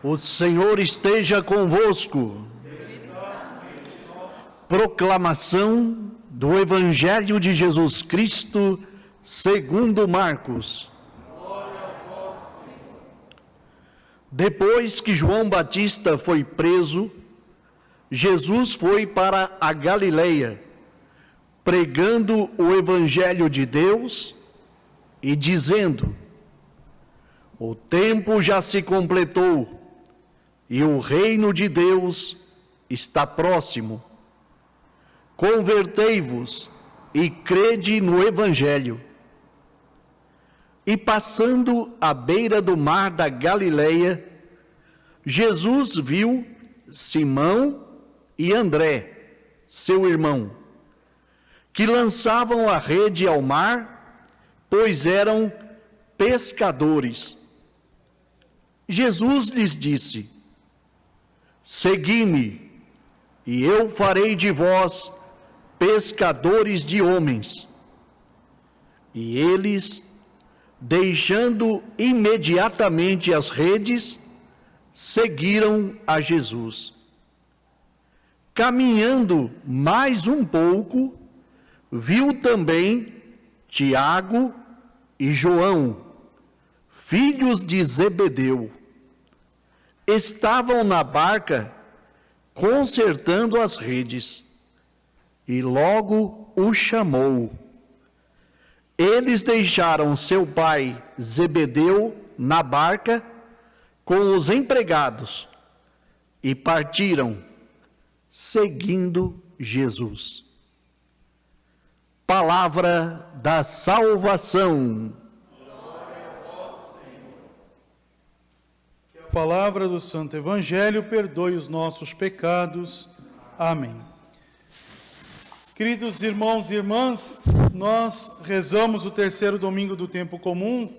O Senhor esteja convosco. Proclamação do Evangelho de Jesus Cristo, segundo Marcos. Depois que João Batista foi preso, Jesus foi para a Galileia, pregando o Evangelho de Deus e dizendo: o tempo já se completou e o reino de Deus está próximo. Convertei-vos e crede no Evangelho. E passando à beira do mar da Galileia, Jesus viu Simão e André, seu irmão, que lançavam a rede ao mar, pois eram pescadores. Jesus lhes disse: segui-me, e eu farei de vós pescadores de homens. E eles, deixando imediatamente as redes, seguiram a Jesus. Caminhando mais um pouco, viu também Tiago e João, filhos de Zebedeu. Estavam na barca, consertando as redes, e logo o chamou. Eles deixaram seu pai Zebedeu na barca com os empregados e partiram, seguindo Jesus. Palavra da salvação. A palavra do Santo Evangelho perdoe os nossos pecados. Amém. Queridos irmãos e irmãs, nós rezamos o terceiro domingo do tempo comum.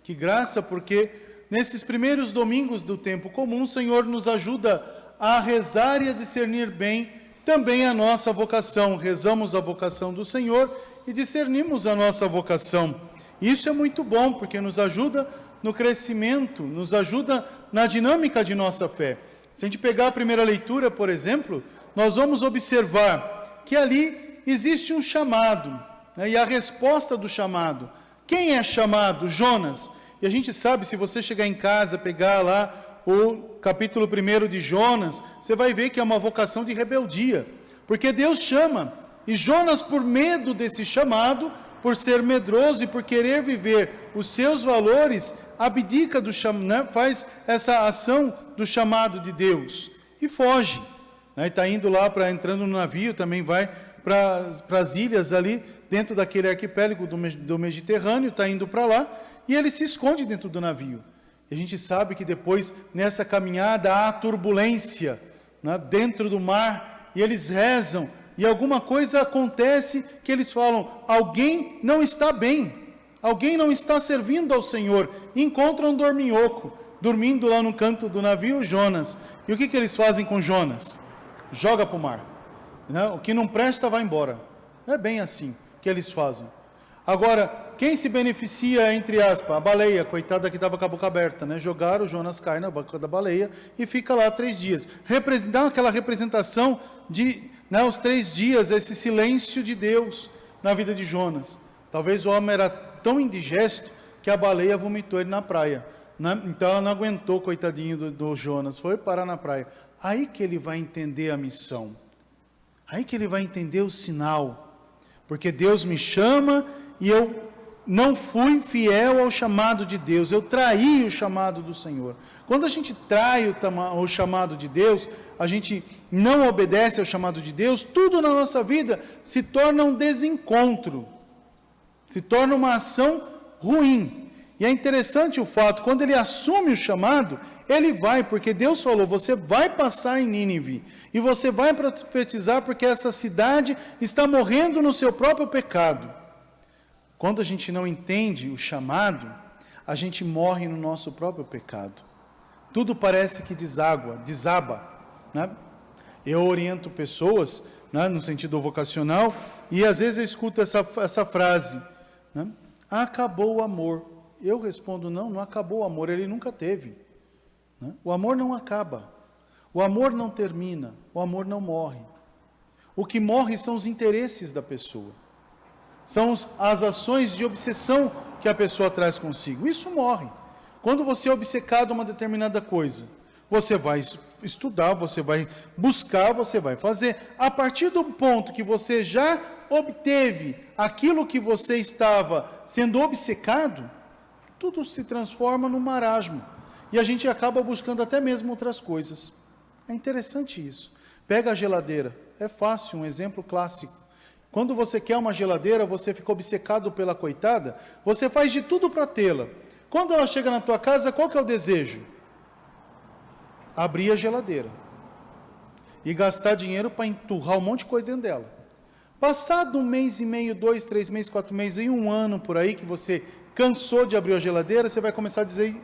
Que graça, porque nesses primeiros domingos do tempo comum, o Senhor nos ajuda a rezar e a discernir bem também a nossa vocação. Rezamos a vocação do Senhor e discernimos a nossa vocação. Isso é muito bom, porque nos ajuda no crescimento, nos ajuda na dinâmica de nossa fé. Se a gente pegar a primeira leitura, por exemplo, nós vamos observar que ali existe um chamado, né, e a resposta do chamado. Quem é chamado? Jonas. E a gente sabe, se você chegar em casa, pegar lá o capítulo 1 de Jonas, você vai ver que é uma vocação de rebeldia, porque Deus chama, e Jonas, por medo desse chamado, por ser medroso e por querer viver os seus valores, abdica do chamado, faz essa ação do chamado de Deus e foge. Está indo lá, entrando no navio, também vai para as ilhas ali, dentro daquele arquipélago do Mediterrâneo, está indo para lá, e ele se esconde dentro do navio. E a gente sabe que depois, nessa caminhada, há turbulência, né, dentro do mar, e eles rezam, e alguma coisa acontece que eles falam: alguém não está bem, alguém não está servindo ao Senhor. E encontram um dorminhoco, dormindo lá no canto do navio, Jonas. E o que eles fazem com Jonas? Joga para o mar, né? O que não presta vai embora. É bem assim que eles fazem. Agora, quem se beneficia, entre aspas? A baleia, coitada que estava com a boca aberta, né? Jogaram, o Jonas cai na boca da baleia e fica lá 3 dias. Dá aquela representação de, né, os 3 dias, esse silêncio de Deus na vida de Jonas. Talvez o homem era tão indigesto que a baleia vomitou ele na praia, né? Então ela não aguentou, coitadinho do Jonas, foi parar na praia. Aí que ele vai entender a missão, aí que ele vai entender o sinal, porque Deus me chama e eu não fui fiel ao chamado de Deus, eu traí o chamado do Senhor. Quando a gente trai o chamado de Deus, a gente não obedece ao chamado de Deus, tudo na nossa vida se torna um desencontro, se torna uma ação ruim. E é interessante o fato, quando ele assume o chamado, ele vai, porque Deus falou: você vai passar em Nínive, e você vai profetizar, porque essa cidade está morrendo no seu próprio pecado. Quando a gente não entende o chamado, a gente morre no nosso próprio pecado. Tudo parece que desaba, né? Eu oriento pessoas, né, no sentido vocacional, e às vezes eu escuto essa frase, né? Acabou o amor. Eu respondo: não acabou o amor, ele nunca teve. né? O amor não acaba, o amor não termina, o amor não morre. O que morre são os interesses da pessoa, são as ações de obsessão que a pessoa traz consigo. Isso morre. Quando você é obcecado a uma determinada coisa, você vai estudar, você vai buscar, você vai fazer. A partir do ponto que você já obteve aquilo que você estava sendo obcecado, tudo se transforma num marasmo. E a gente acaba buscando até mesmo outras coisas. É interessante isso. Pega a geladeira. É fácil, um exemplo clássico. Quando você quer uma geladeira, você fica obcecado pela coitada, você faz de tudo para tê-la. Quando ela chega na tua casa, qual que é o desejo? Abrir a geladeira e gastar dinheiro para enturrar um monte de coisa dentro dela. Passado 1 mês e meio, 2, 3 meses, 4 meses e 1 ano por aí que você cansou de abrir a geladeira, você vai começar a dizer,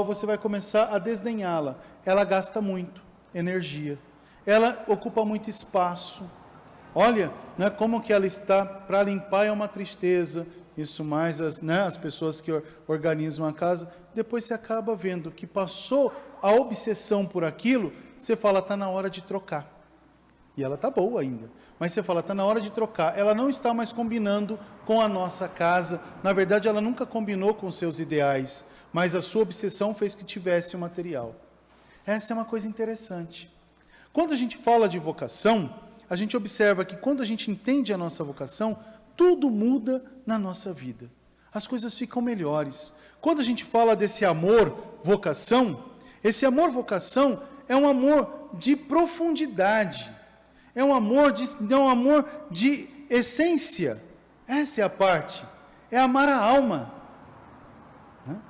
você vai começar a desdenhá-la. Ela gasta muito energia, ela ocupa muito espaço. Olha, né, como que ela está, para limpar é uma tristeza. Isso mais as pessoas que organizam a casa. Depois você acaba vendo que passou a obsessão por aquilo, você fala, está na hora de trocar. E ela está boa ainda. Mas você fala, está na hora de trocar. Ela não está mais combinando com a nossa casa. Na verdade, ela nunca combinou com os seus ideais. Mas a sua obsessão fez que tivesse o material. Essa é uma coisa interessante. Quando a gente fala de vocação, a gente observa que quando a gente entende a nossa vocação, tudo muda na nossa vida. As coisas ficam melhores. Quando a gente fala desse amor, vocação, esse amor, vocação, é um amor de profundidade. É um amor de essência. Essa é a parte. É amar a alma.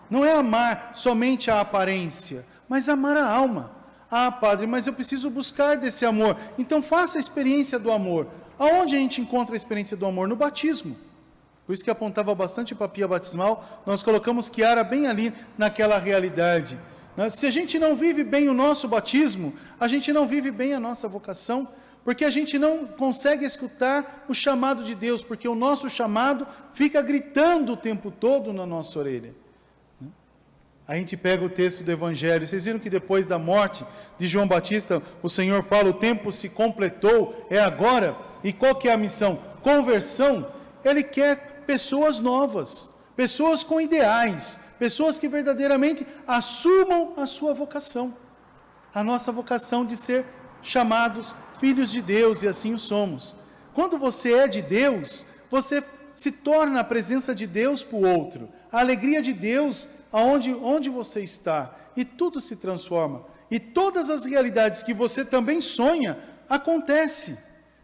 Não é amar somente a aparência, mas amar a alma. Ah, padre, mas eu preciso buscar desse amor. Então faça a experiência do amor. Aonde a gente encontra a experiência do amor? No batismo. Por isso que apontava bastante para a pia batismal, nós colocamos Chiara bem ali naquela realidade. Se a gente não vive bem o nosso batismo, a gente não vive bem a nossa vocação, porque a gente não consegue escutar o chamado de Deus, porque o nosso chamado fica gritando o tempo todo na nossa orelha. A gente pega o texto do Evangelho, vocês viram que depois da morte de João Batista, o Senhor fala, o tempo se completou, é agora. E qual que é a missão? Conversão. Ele quer pessoas novas, pessoas com ideais, pessoas que verdadeiramente assumam a sua vocação. A nossa vocação de ser chamados filhos de Deus, e assim o somos. Quando você é de Deus, você se torna a presença de Deus para o outro, a alegria de Deus onde você está, e tudo se transforma. E todas as realidades que você também sonha, acontecem.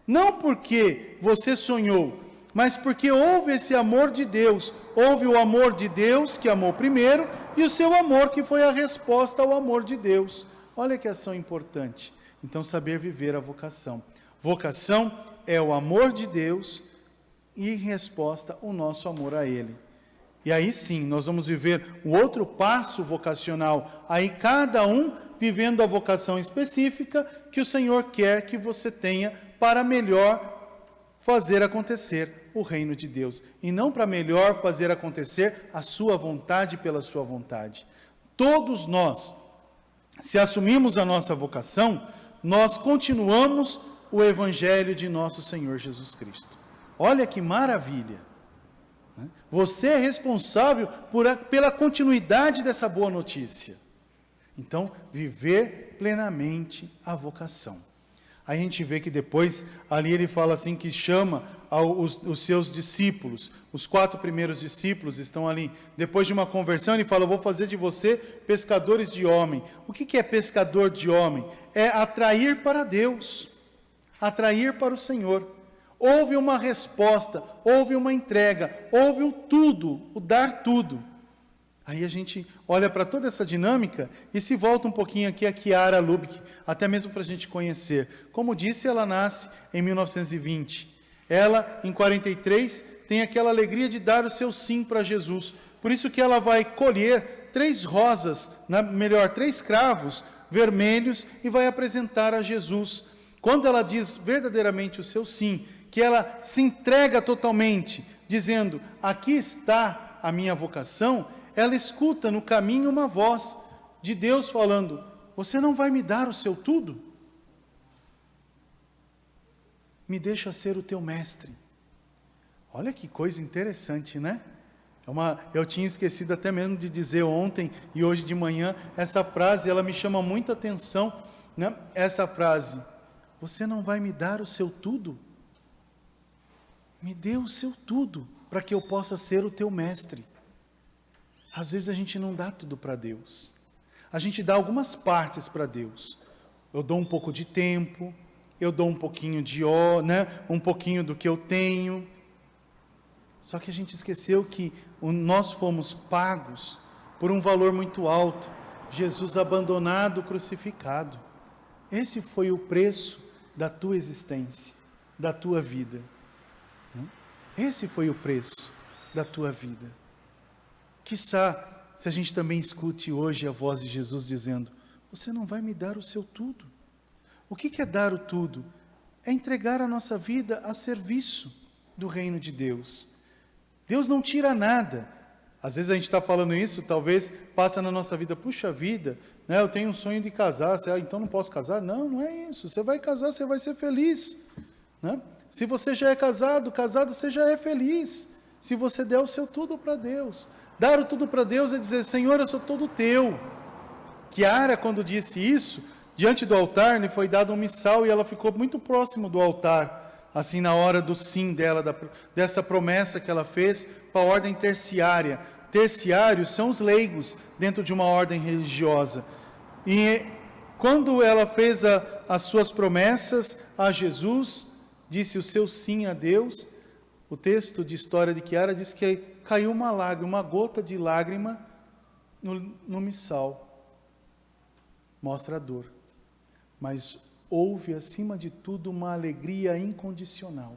Não porque você sonhou, mas porque houve esse amor de Deus. Houve o amor de Deus, que amou primeiro, e o seu amor, que foi a resposta ao amor de Deus. Olha que ação importante. Então, saber viver a vocação. Vocação é o amor de Deus e, em resposta, o nosso amor a Ele. E aí sim, nós vamos viver o outro passo vocacional. Aí cada um vivendo a vocação específica que o Senhor quer que você tenha para melhor fazer acontecer o reino de Deus. E não para melhor fazer acontecer a sua vontade pela sua vontade. Todos nós, se assumimos a nossa vocação, nós continuamos o Evangelho de nosso Senhor Jesus Cristo. Olha que maravilha! Você é responsável pela continuidade dessa boa notícia. Então, viver plenamente a vocação. Aí a gente vê que depois, ali ele fala assim, que chama os seus discípulos. Os 4 primeiros discípulos estão ali. Depois de uma conversão, ele fala, eu vou fazer de você pescadores de homem. O que é pescador de homem? É atrair para Deus, atrair para o Senhor. Houve uma resposta, houve uma entrega, houve o tudo, o dar tudo. Aí a gente olha para toda essa dinâmica e se volta um pouquinho aqui a Chiara Lubich, até mesmo para a gente conhecer. Como disse, ela nasce em 1920. Ela, em 43, tem aquela alegria de dar o seu sim para Jesus. Por isso que ela vai colher 3 rosas, 3 cravos vermelhos e vai apresentar a Jesus. Quando ela diz verdadeiramente o seu sim, que ela se entrega totalmente, dizendo, aqui está a minha vocação, ela escuta no caminho uma voz, de Deus falando: você não vai me dar o seu tudo? Me deixa ser o teu mestre. Olha que coisa interessante, né? Eu tinha esquecido até mesmo de dizer ontem e hoje de manhã, essa frase, ela me chama muita atenção, né? Essa frase: você não vai me dar o seu tudo? Me dê o seu tudo, para que eu possa ser o teu mestre. Às vezes a gente não dá tudo para Deus. A gente dá algumas partes para Deus. Eu dou um pouco de tempo, eu dou um pouquinho um pouquinho do que eu tenho. Só que a gente esqueceu que nós fomos pagos por um valor muito alto. Jesus abandonado, crucificado. Esse foi o preço da tua existência, da tua vida. Esse foi o preço da tua vida. Quiçá, se a gente também escute hoje a voz de Jesus dizendo: você não vai me dar o seu tudo. O que é dar o tudo? É entregar a nossa vida a serviço do reino de Deus. Deus não tira nada. Às vezes a gente está falando isso, talvez passa na nossa vida: puxa vida, né, eu tenho um sonho de casar, então não posso casar? Não, não é isso. Você vai casar, você vai ser feliz, né? Se você já é casado, casada, você já é feliz. Se você der o seu tudo para Deus. Dar o tudo para Deus é dizer: Senhor, eu sou todo teu. Chiara, quando disse isso, diante do altar, lhe foi dado um missal e ela ficou muito próximo do altar, assim na hora do sim dela, dessa promessa que ela fez para a ordem terciária. Terciários são os leigos dentro de uma ordem religiosa. E quando ela fez as suas promessas a Jesus, disse o seu sim a Deus, o texto de história de Chiara diz que caiu uma lágrima, uma gota de lágrima no missal. Mostra a dor. Mas houve, acima de tudo, uma alegria incondicional.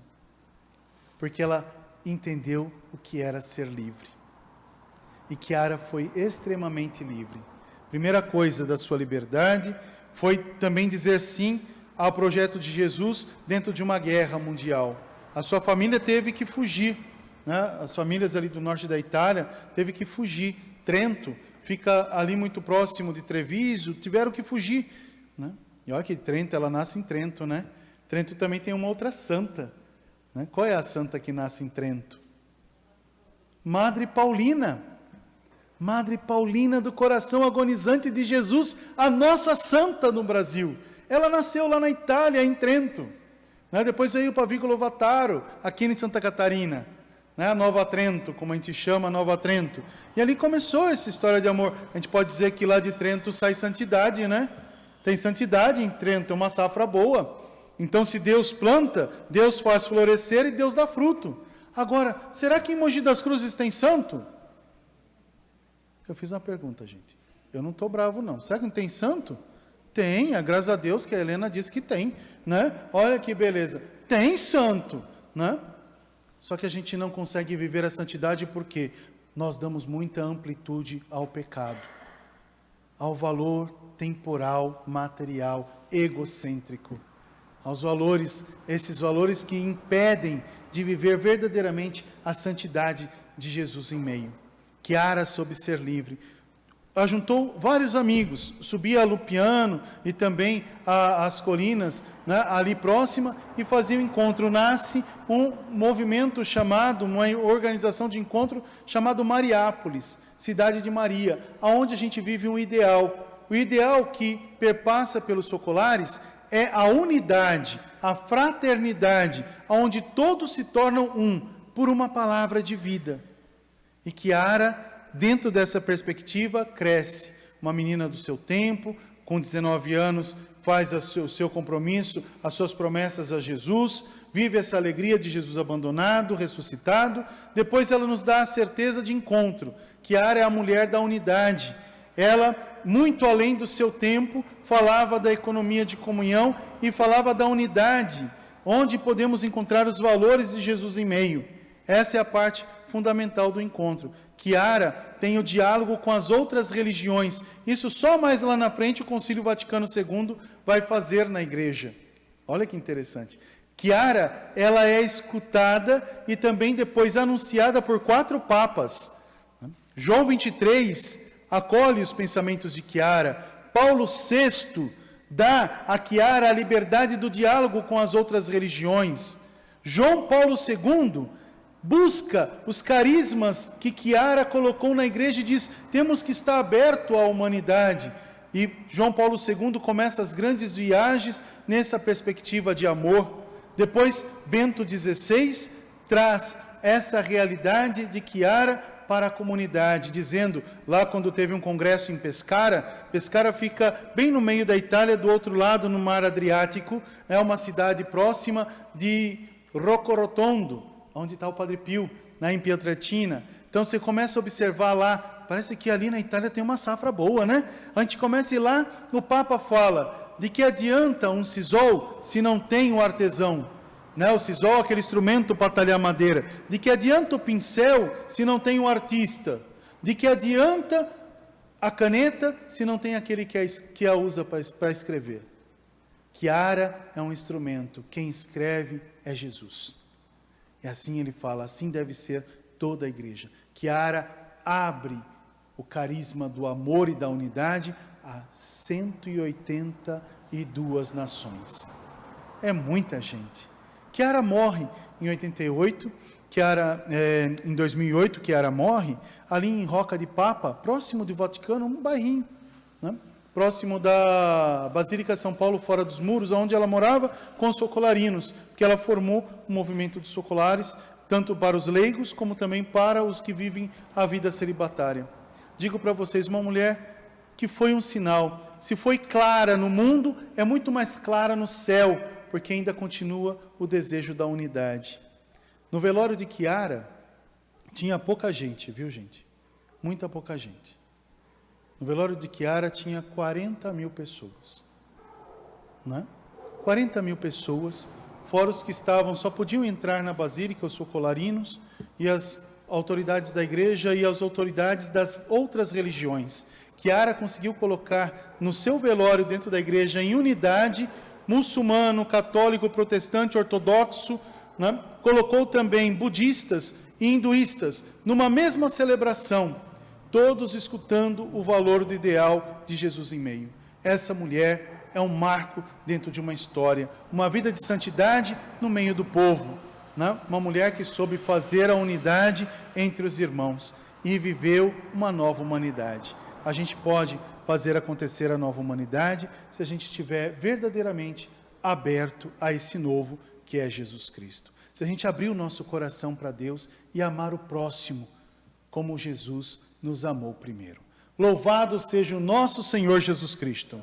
Porque ela entendeu o que era ser livre. E Chiara foi extremamente livre. Primeira coisa da sua liberdade foi também dizer sim ao projeto de Jesus dentro de uma guerra mundial. A sua família teve que fugir, né? As famílias ali do norte da Itália teve que fugir. Trento fica ali muito próximo de Treviso, tiveram que fugir, né? E olha que Trento, ela nasce em Trento, né? Trento também tem uma outra santa, né? Qual é a santa que nasce em Trento? Madre Paulina. Madre Paulina do coração agonizante de Jesus, a nossa santa no Brasil. Ela nasceu lá na Itália, em Trento, né? Depois veio para Vigolo Vataro, aqui em Santa Catarina, né? A Nova Trento, como a gente chama, Nova Trento. E ali começou essa história de amor. A gente pode dizer que lá de Trento sai santidade, né? Tem santidade em Trento, é uma safra boa. Então, se Deus planta, Deus faz florescer e Deus dá fruto. Agora, será que em Mogi das Cruzes tem santo? Eu fiz uma pergunta, gente. Eu não estou bravo, não. Será que não tem santo? Tem, graças a Deus que a Helena disse que tem, né? Olha que beleza. Tem santo, né? Só que a gente não consegue viver a santidade porque nós damos muita amplitude ao pecado, ao valor temporal, material, egocêntrico, aos valores, esses valores que impedem de viver verdadeiramente a santidade de Jesus em meio. Chiara soube ser livre. Ajuntou vários amigos, subia a Lupiano e também as colinas, né, ali próxima, e fazia o encontro. Nasce um movimento chamado, uma organização de encontro chamado Mariápolis, Cidade de Maria, aonde a gente vive um ideal. O ideal que perpassa pelos focolares é a unidade, a fraternidade, onde todos se tornam um, por uma palavra de vida. E Chiara, dentro dessa perspectiva, cresce. Uma menina do seu tempo, com 19 anos, faz o seu compromisso, as suas promessas a Jesus, vive essa alegria de Jesus abandonado, ressuscitado. Depois ela nos dá a certeza de encontro. Chiara é a mulher da unidade. Ela, muito além do seu tempo, falava da economia de comunhão e falava da unidade, onde podemos encontrar os valores de Jesus em meio. Essa é a parte fundamental do encontro. Chiara tem o diálogo com as outras religiões. Isso só mais lá na frente o Concílio Vaticano II vai fazer na igreja. Olha que interessante. Chiara, ela é escutada e também depois anunciada por 4 papas. João 23, acolhe os pensamentos de Chiara. Paulo VI dá a Chiara a liberdade do diálogo com as outras religiões. João Paulo II busca os carismas que Chiara colocou na igreja e diz: temos que estar aberto à humanidade. E João Paulo II começa as grandes viagens nessa perspectiva de amor. Depois, Bento XVI traz essa realidade de Chiara para a comunidade, dizendo, lá quando teve um congresso em Pescara, Pescara fica bem no meio da Itália, do outro lado, no mar Adriático, é uma cidade próxima de Roccorotondo, onde está o Padre Pio, em Pietrelcina. Então você começa a observar lá, parece que ali na Itália tem uma safra boa, né? A gente começa a ir lá, o Papa fala, de que adianta um sisal se não tem o artesão? Né? O sisal é aquele instrumento para talhar madeira. De que adianta o pincel se não tem o artista? De que adianta a caneta se não tem aquele que a usa para escrever? Chiara é um instrumento, quem escreve é Jesus. E assim ele fala, assim deve ser toda a igreja. Chiara abre o carisma do amor e da unidade a 182 nações. É muita gente. Chiara morre em 88, em 2008, Chiara morre ali em Rocca di Papa, próximo do Vaticano, um bairrinho, né? Próximo da Basílica São Paulo, fora dos muros, onde ela morava com os socolarinos, porque ela formou o movimento dos socolares, tanto para os leigos, como também para os que vivem a vida celibatária. Digo para vocês, uma mulher que foi um sinal, se foi clara no mundo, é muito mais clara no céu, porque ainda continua o desejo da unidade. No velório de Chiara, tinha pouca gente, viu gente? Muita pouca gente. No velório de Chiara tinha 40 mil pessoas. Né? 40 mil pessoas, fora os que estavam, só podiam entrar na Basílica, os socolarinos, e as autoridades da igreja e as autoridades das outras religiões. Chiara conseguiu colocar no seu velório dentro da igreja em unidade, muçulmano, católico, protestante, ortodoxo, né? Colocou também budistas e hinduístas numa mesma celebração, todos escutando o valor do ideal de Jesus em meio. Essa mulher é um marco dentro de uma história, uma vida de santidade no meio do povo, né? Uma mulher que soube fazer a unidade entre os irmãos e viveu uma nova humanidade. A gente pode fazer acontecer a nova humanidade se a gente estiver verdadeiramente aberto a esse novo que é Jesus Cristo. Se a gente abrir o nosso coração para Deus e amar o próximo como Jesus nos amou primeiro. Louvado seja o nosso Senhor Jesus Cristo.